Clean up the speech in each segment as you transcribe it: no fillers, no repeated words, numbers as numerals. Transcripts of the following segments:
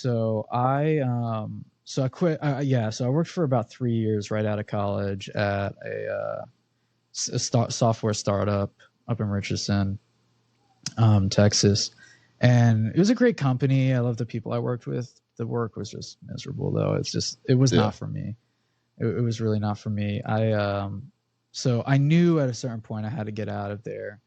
So I quit. So I worked for about 3 years right out of college at a software startup up in Richardson, Texas, and it was a great company. I love the people I worked with. The work was just miserable though. It was Yeah. not for me. It was really not for me. So I knew at a certain point I had to get out of there,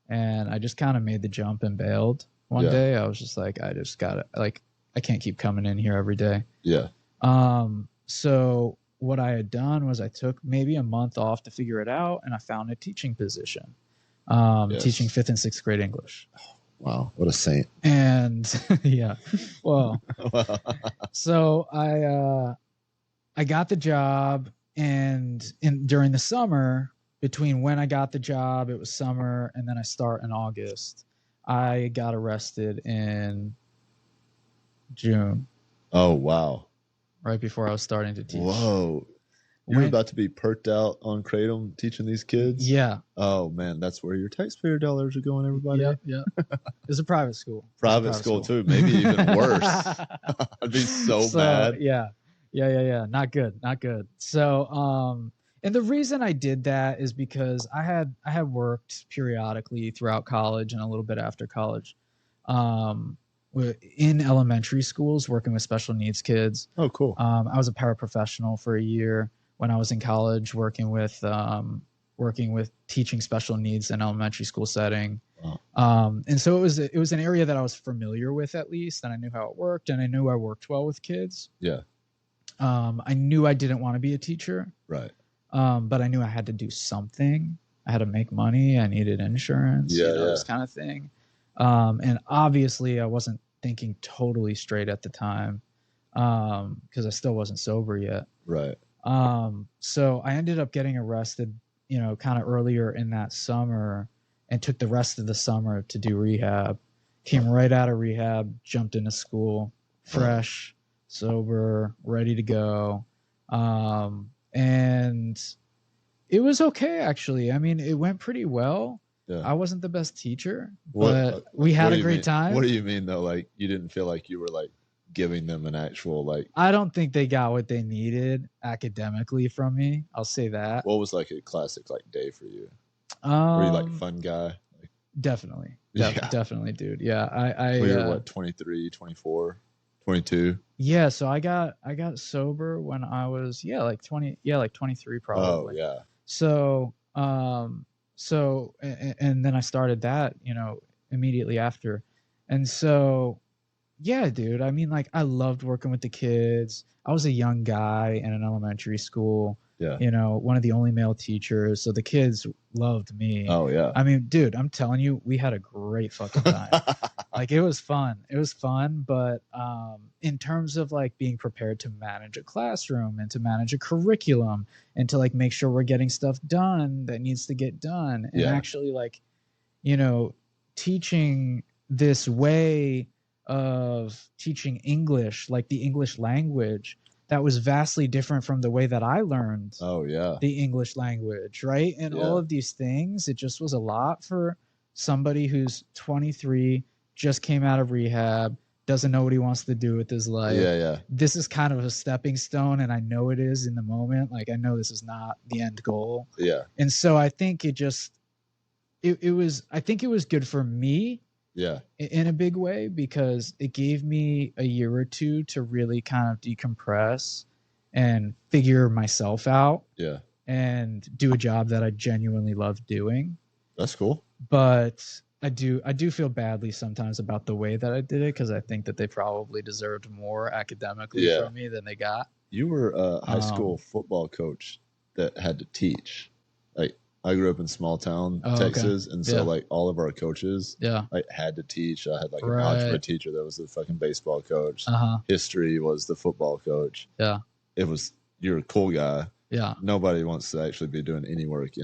and I just kind of made the jump and bailed. One Yeah. day I was just like, I just gotta, like, I can't keep coming in here every day. Yeah. So what I had done was I took maybe a month off to figure it out, and I found a teaching position, Yes. teaching 5th and 6th grade English. Wow, what a saint. And yeah, well, so I got the job, and during the summer, between when I got the job, it was summer, and then I start in August, I got arrested in June, Oh, wow. right before I was starting to teach. Whoa. You were about to be perked out on Kratom teaching these kids? Yeah. Oh, man, that's where your taxpayer dollars are going, everybody. Yeah. It's a private school. Private school, too. Maybe even worse. I'd be so mad. Yeah. Not good. So, and the reason I did that is because I had worked periodically throughout college and a little bit after college, in elementary schools working with special needs kids. Oh, cool. I was a paraprofessional for a year when I was in college, working with teaching special needs in elementary school setting. Wow. And so it was an area that I was familiar with, at least, and I knew how it worked, and I knew I worked well with kids. Yeah. I knew I didn't want to be a teacher. Right. But I knew I had to do something. I had to make money. I needed insurance, this kind of thing. And obviously I wasn't thinking totally straight at the time, because I still wasn't sober yet. Right. So I ended up getting arrested, kind of earlier in that summer, and took the rest of the summer to do rehab. Came right out of rehab, jumped into school, fresh, sober, ready to go. And it was okay, actually. I mean, it went pretty well. Yeah. I wasn't the best teacher, but we had a great time. What do you mean, though? Like, you didn't feel like you were, like, giving them an actual, like... I don't think they got what they needed academically from me. I'll say that. What was, like, a classic, like, day for you? Were you, like, fun guy? Like, definitely. Definitely, dude. Yeah. Well, you were, what, 23, 24, 22? Yeah, so I got sober when I was, like 23 probably. Oh, yeah. So, and then I started that, immediately after. And so, yeah, dude, I mean, like, I loved working with the kids. I was a young guy in an elementary school, one of the only male teachers. So the kids loved me. Oh, yeah. I mean, dude, I'm telling you, we had a great fucking time. Like, it was fun. But in terms of, like, being prepared to manage a classroom and to manage a curriculum and to, like, make sure we're getting stuff done that needs to get done, and actually, like, teaching this way of teaching English, like the English language, that was vastly different from the way that I learned the English language, right? And all of these things, it just was a lot for somebody who's 23, just came out of rehab, doesn't know what he wants to do with his life. This is kind of a stepping stone, and I know it is in the moment. Like, I know this is not the end goal. And so I think it was good for me in a big way, because it gave me a year or two to really kind of decompress and figure myself out and do a job that I genuinely love doing. That's cool. But I do feel badly sometimes about the way that I did it, because I think that they probably deserved more academically from me than they got. You were a high school football coach that had to teach. Like, I grew up in small town Texas, and so like all of our coaches like had to teach. I had like an algebra teacher that was the fucking baseball coach. History was the football coach. It was, you're a cool guy. Nobody wants to actually be doing any work,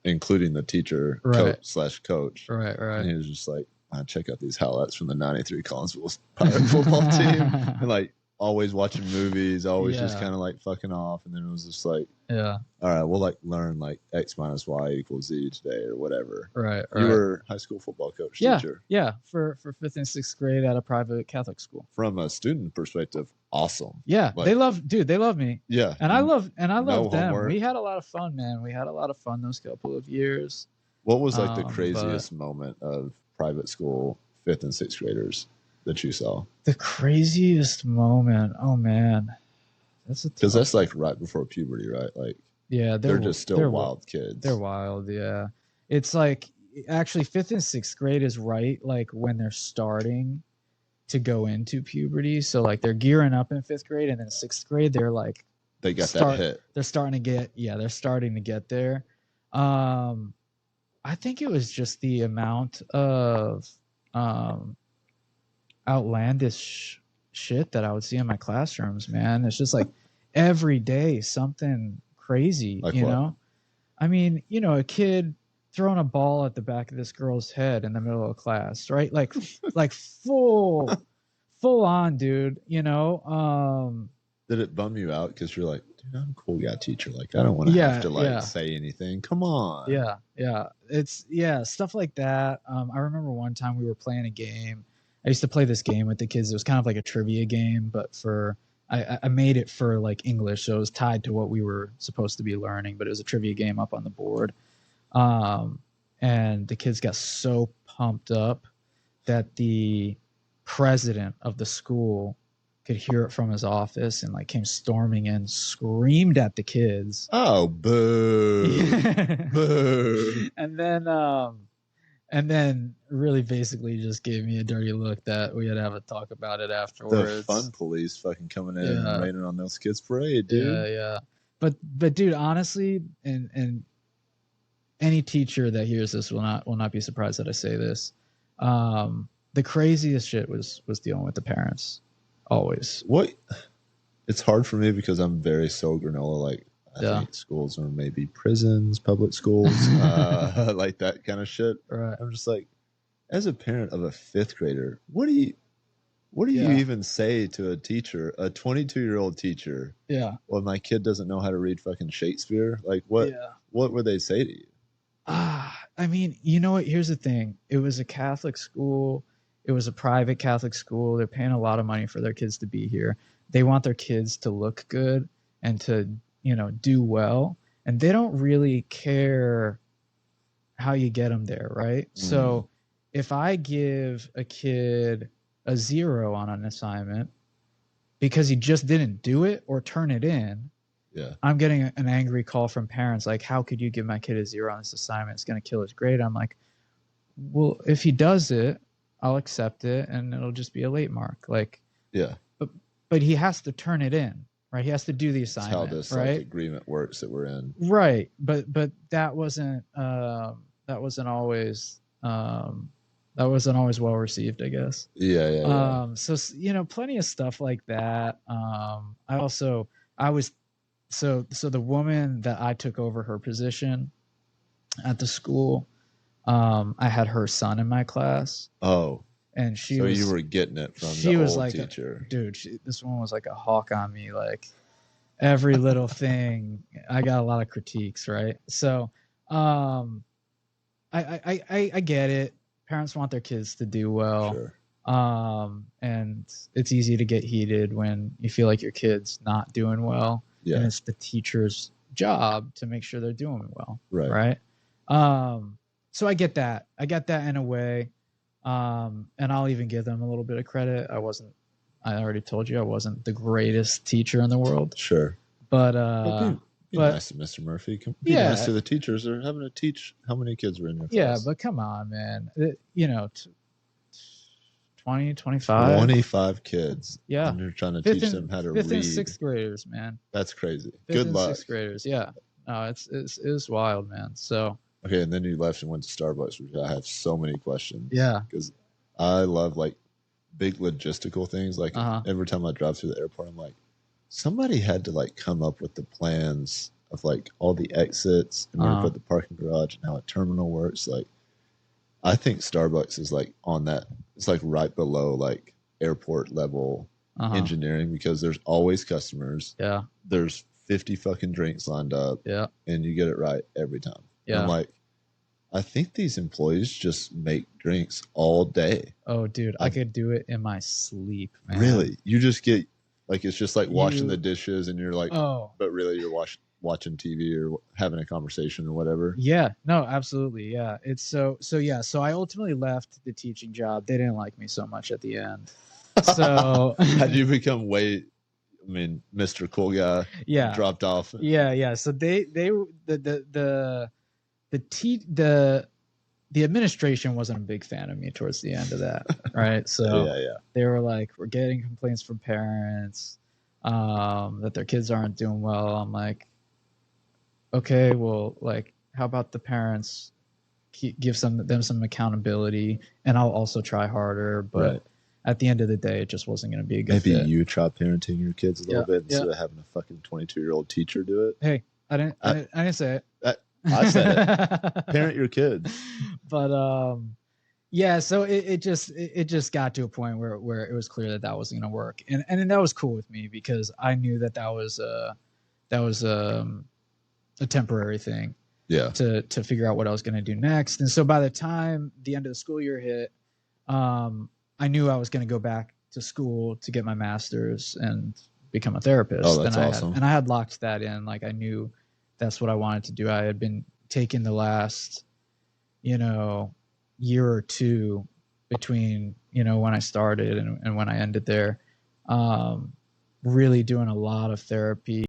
including the teacher coach. Right. And he was just like, check out these highlights from the '93 Collinsville Pirate football team. And like, always watching movies, always just kind of like fucking off. And then it was just like, all right, we'll like learn like X minus Y equals Z today or whatever. Right. You were high school football coach, teacher. Yeah. For 5th and 6th grade at a private Catholic school. From a student perspective, awesome. Yeah. Like, they love me. Yeah. And I love them. Homework. We had a lot of fun, man. We had a lot of fun those couple of years. What was like the craziest moment of private school 5th and 6th graders that you saw? The craziest moment. Oh man. Because that's like right before puberty, right? Like, yeah, they're just still wild kids. They're wild. Yeah. It's like actually 5th and 6th grade is right. Like when they're starting to go into puberty. So like they're gearing up in 5th grade, and then 6th grade, they're like, they got that hit. They're starting to get there. I think it was just the amount of outlandish shit that I would see in my classrooms, man. It's just like every day something crazy, like you know? I mean, you know, a kid throwing a ball at the back of this girl's head in the middle of class, right? Like full on, dude, you know? Did it bum you out? Because you're like, dude, I'm a cool guy teacher. Like, I don't want to have to say anything. Come on. Yeah. It's stuff like that. I remember one time we were playing a game. I used to play this game with the kids. It was kind of like a trivia game, but I made it for like English. So it was tied to what we were supposed to be learning, but it was a trivia game up on the board. And the kids got so pumped up that the president of the school could hear it from his office and like came storming in, screamed at the kids. Oh, boo. Boo. And then really basically just gave me a dirty look that we had to have a talk about it afterwards. The fun police fucking coming in and raining on those kids' parade, dude. Yeah. But dude, honestly, and any teacher that hears this will not be surprised that I say this. The craziest shit was dealing with the parents. Always. What? It's hard for me because I'm very so granola. Like, I think schools are maybe prisons, public schools, like that kind of shit. Right. I'm just like, as a parent of a 5th grader, what do you even say to a teacher, a 22-year-old teacher? Yeah. Well, my kid doesn't know how to read fucking Shakespeare. Like, what would they say to you? I mean, you know what? Here's the thing. It was a Catholic school. It was a private Catholic school. They're paying a lot of money for their kids to be here. They want their kids to look good and to, you know, do well. And they don't really care how you get them there, right? So if I give a kid a 0 on an assignment because he just didn't do it or turn it in, I'm getting an angry call from parents like, how could you give my kid a 0 on this assignment? It's going to kill his grade. I'm like, well, if he does it, I'll accept it and it'll just be a late mark. Like, but he has to turn it in, right? He has to do the assignment. That's how this right? Like, agreement works that we're in. Right. But that wasn't always well received, I guess. Yeah. So, you know, plenty of stuff like that. So the woman that I took over her position at the school, I had her son in my class. Oh, and you were getting it from the old like teacher. This one was like a hawk on me. Like every little thing, I got a lot of critiques, right? So, I get it. Parents want their kids to do well. Sure. And it's easy to get heated when you feel like your kid's not doing well. Yeah. And it's the teacher's job to make sure they're doing well. Right. So I get that. I get that in a way. And I'll even give them a little bit of credit. I already told you I wasn't the greatest teacher in the world. Sure. But be nice to Mr. Murphy. Be nice to the teachers. They're having to teach how many kids were in your class. Yeah, but come on, man. 20, 25. 25 kids. Yeah. And you're trying to teach them how to read. 5th and 6th graders, man. That's crazy. 5th Good and luck. 6th graders, yeah. No, it's wild, man. So. Okay, and then you left and went to Starbucks, which I have so many questions. Yeah. Because I love, like, big logistical things. Like, every time I drive through the airport, I'm like, somebody had to, like, come up with the plans of, like, all the exits and where to put the parking garage and how a terminal works. Like, I think Starbucks is, like, on that. It's, like, right below, like, airport level engineering because there's always customers. Yeah. There's 50 fucking drinks lined up. Yeah. And you get it right every time. Yeah. I'm like, I think these employees just make drinks all day. Oh, dude, I could do it in my sleep, man. Really? You just get like, it's just like washing the dishes and you're like, oh, but really you're watching TV or having a conversation or whatever. Yeah, no, absolutely. Yeah. It's so yeah. So I ultimately left the teaching job. They didn't like me so much at the end. So had you become Mr. Cool Guy? Yeah. Dropped off. Yeah. So the administration wasn't a big fan of me towards the end of that. Right. So they were like, we're getting complaints from parents that their kids aren't doing well. I'm like, okay, well, like, how about the parents give them some accountability, and I'll also try harder. But at the end of the day, it just wasn't going to be a good fit. You try parenting your kids a little bit instead of having a fucking 22-year-old teacher do it. Hey, I didn't say it. I said it. Parent your kids. But yeah, so it just got to a point where it was clear that wasn't going to work, and that was cool with me because I knew that was a temporary thing. Yeah. To figure out what I was going to do next, and so by the time the end of the school year hit, I knew I was going to go back to school to get my master's and become a therapist. Oh, that's awesome. I had locked that in. Like I knew that's what I wanted to do. I had been taking the last, year or two between, when I started and when I ended there, really doing a lot of therapy.